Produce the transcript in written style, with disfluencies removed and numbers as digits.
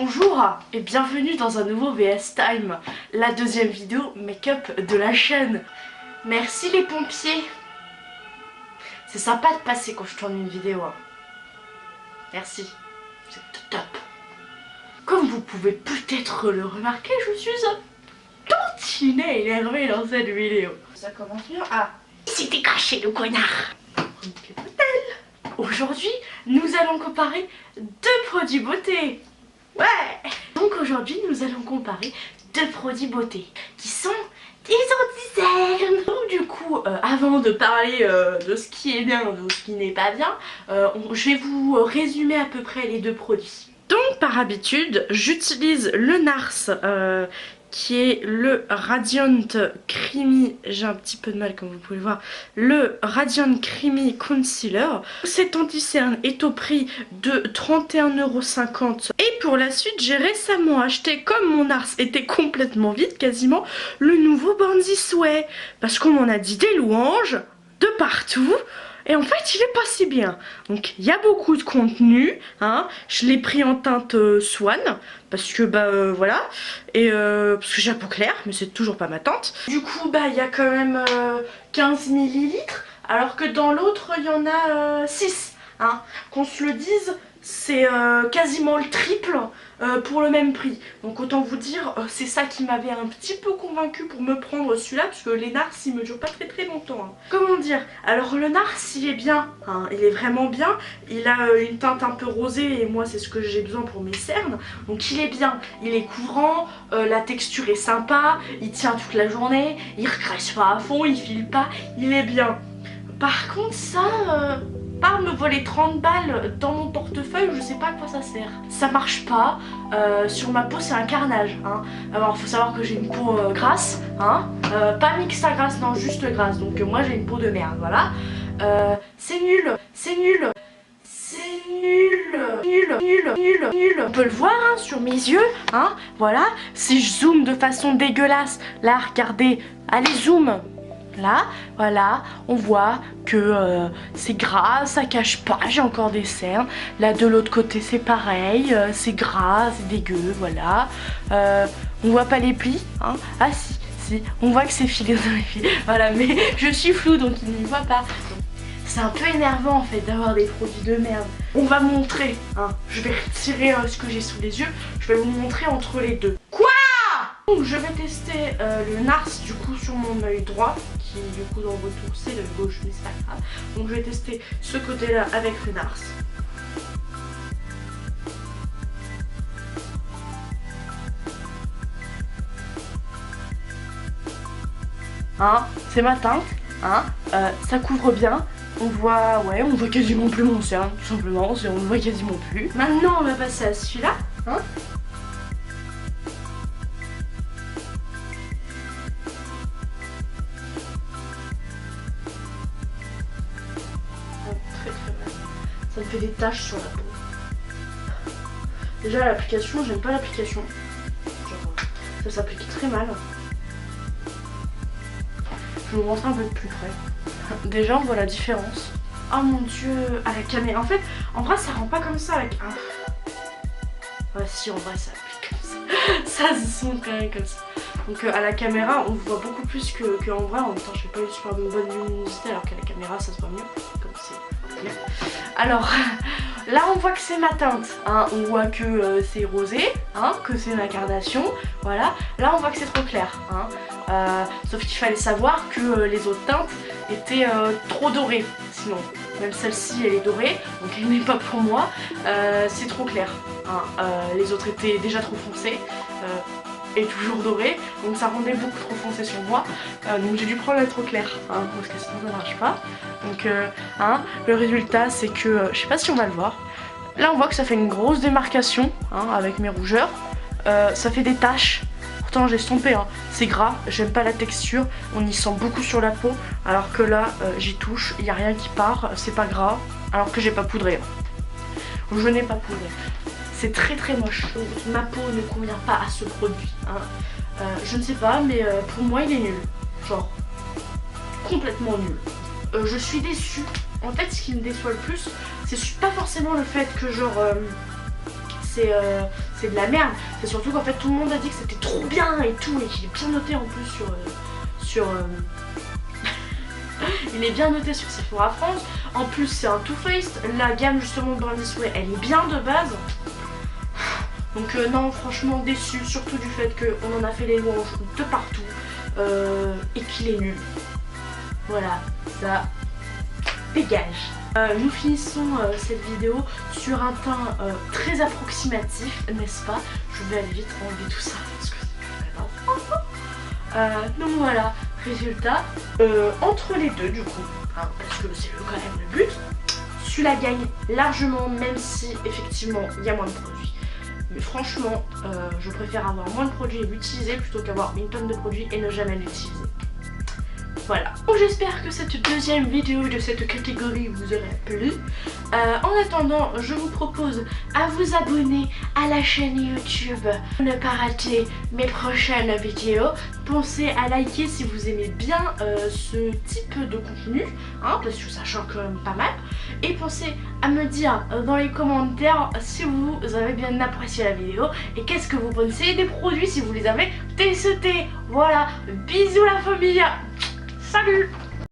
Bonjour et bienvenue dans un nouveau VS Time, la deuxième vidéo make-up de la chaîne. Merci les pompiers. C'est sympa de passer quand je tourne une vidéo. Hein. Merci, c'est top. Comme vous pouvez peut-être le remarquer, je suis un tantinet énervé dans cette vidéo. Ça commence bien. Ah, il s'était caché le connard. Aujourd'hui, nous allons comparer deux produits beauté. Ouais. Donc aujourd'hui, nous allons comparer deux produits beauté qui sont des anti-cernes. Donc du coup, avant de parler de ce qui est bien, de ce qui n'est pas bien, je vais vous résumer à peu près les deux produits. Donc par habitude, j'utilise le NARS qui est le Radiant Creamy, j'ai un petit peu de mal comme vous pouvez le voir, le Radiant Creamy Concealer. Cet anti-cerne est au prix de 31,50 €. Et pour la suite, j'ai récemment acheté, comme mon NARS était complètement vide quasiment, le nouveau Born This Way. Parce qu'on m'en a dit des louanges de partout. Et en fait il est pas si bien. Donc il y a beaucoup de contenu hein. Je l'ai pris en teinte Swan parce que voilà. Et parce que j'ai la peau claire, mais c'est toujours pas ma teinte. Du coup il y a quand même 15 ml, alors que dans l'autre il y en a 6 hein. Qu'on se le dise, c'est quasiment le triple pour le même prix. Donc autant vous dire, c'est ça qui m'avait un petit peu convaincu pour me prendre celui-là, parce que les NARS ils me durent pas très longtemps. Hein. Comment dire? Alors le NARS il est bien, hein, il est vraiment bien. Il a une teinte un peu rosée et moi c'est ce que j'ai besoin pour mes cernes. Donc il est bien, il est couvrant, la texture est sympa, il tient toute la journée, il recrache pas à fond, il file pas, il est bien. Par contre ça... part me voler 30 balles dans mon portefeuille, je sais pas à quoi ça sert. Ça marche pas, sur ma peau c'est un carnage. Hein. Alors faut savoir que j'ai une peau grasse, hein. Pas mixta grasse, non juste grasse, donc moi j'ai une peau de merde, voilà. C'est nul, c'est nul. C'est nul. On peut le voir hein, sur mes yeux, hein, voilà. Si je zoome de façon dégueulasse, là regardez, allez zoom. Là, voilà, on voit que c'est gras, ça cache pas, j'ai encore des cernes. Là de l'autre côté c'est pareil, c'est gras, c'est dégueu, voilà. On voit pas les plis, hein. Ah si, on voit que c'est filé dans les plis. Voilà, mais je suis floue donc il n'y voit pas. C'est un peu énervant en fait d'avoir des produits de merde. On va montrer, hein, je vais retirer ce que j'ai sous les yeux, je vais vous montrer entre les deux. Quoi? Donc je vais tester le NARS du coup sur mon œil droit, qui du coup dans le retour c'est l'œil gauche mais c'est pas grave. Donc je vais tester ce côté là avec le NARS. Hein, c'est ma teinte, hein, ça couvre bien. On voit quasiment plus mon cerne, tout simplement, on le voit quasiment plus. Maintenant on va passer à celui-là, hein. Très mal. Ça me fait des taches sur la peau. Déjà l'application, j'aime pas l'application. Genre, ça s'applique très mal. Je vais vous montrer un peu de plus près. Déjà on voit la différence. Oh mon dieu, à la caméra. En fait, en vrai ça rend pas comme ça avec un... Ouais si, en vrai ça applique comme ça. Ça se sent quand même comme ça. Donc à la caméra on voit beaucoup plus que en vrai. En même temps je fais pas une super bonne luminosité alors qu'à la caméra ça se voit mieux. Comme c'est clair. Alors là on voit que c'est ma teinte, hein. On voit que c'est rosé, hein, que c'est ma carnation, voilà. Là on voit que c'est trop clair, hein. Sauf qu'il fallait savoir que les autres teintes étaient trop dorées, sinon. Même celle-ci elle est dorée, donc elle n'est pas pour moi, c'est trop clair, hein. Les autres étaient déjà trop foncées. Et toujours doré, donc ça rendait beaucoup trop foncé sur moi, donc j'ai dû prendre la trop claire, hein, parce que sinon ça marche pas. Donc hein, le résultat c'est que, je sais pas si on va le voir, là on voit que ça fait une grosse démarcation, hein, avec mes rougeurs, ça fait des taches, pourtant j'ai estompé, hein. C'est gras, j'aime pas la texture, on y sent beaucoup sur la peau, alors que là j'y touche, il n'y a rien qui part, c'est pas gras, alors que j'ai pas poudré. Je n'ai pas poudré. C'est très moche. Ma peau ne convient pas à ce produit. Hein. Je ne sais pas, mais pour moi il est nul. Genre, complètement nul. Je suis déçue. En fait, ce qui me déçoit le plus, c'est pas forcément le fait que genre c'est de la merde. C'est surtout qu'en fait tout le monde a dit que c'était trop bien et tout, et qu'il est bien noté en plus sur il est bien noté sur Sephora France. En plus c'est un Too Faced. La gamme justement Born This Way, elle est bien de base. Donc non, franchement déçu, surtout du fait qu'on en a fait les louanges de partout et qu'il est nul. Voilà, ça dégage. Nous finissons cette vidéo sur un teint très approximatif, n'est-ce pas? Je vais aller vite enlever tout ça parce que c'est donc voilà, résultat, entre les deux du coup, hein, parce que c'est quand même le but, celui-là gagne largement, même si effectivement il y a moins de produits. Mais franchement, je préfère avoir moins de produits et l'utiliser plutôt qu'avoir une tonne de produits et ne jamais l'utiliser. Voilà. Donc j'espère que cette deuxième vidéo de cette catégorie vous aura plu. En attendant, je vous propose à vous abonner à la chaîne YouTube pour ne pas rater mes prochaines vidéos. Pensez à liker si vous aimez bien ce type de contenu, hein, parce que ça change quand même pas mal. Et pensez à me dire dans les commentaires si vous avez bien apprécié la vidéo et qu'est-ce que vous pensez des produits si vous les avez testés. Voilà, bisous la famille. Salut!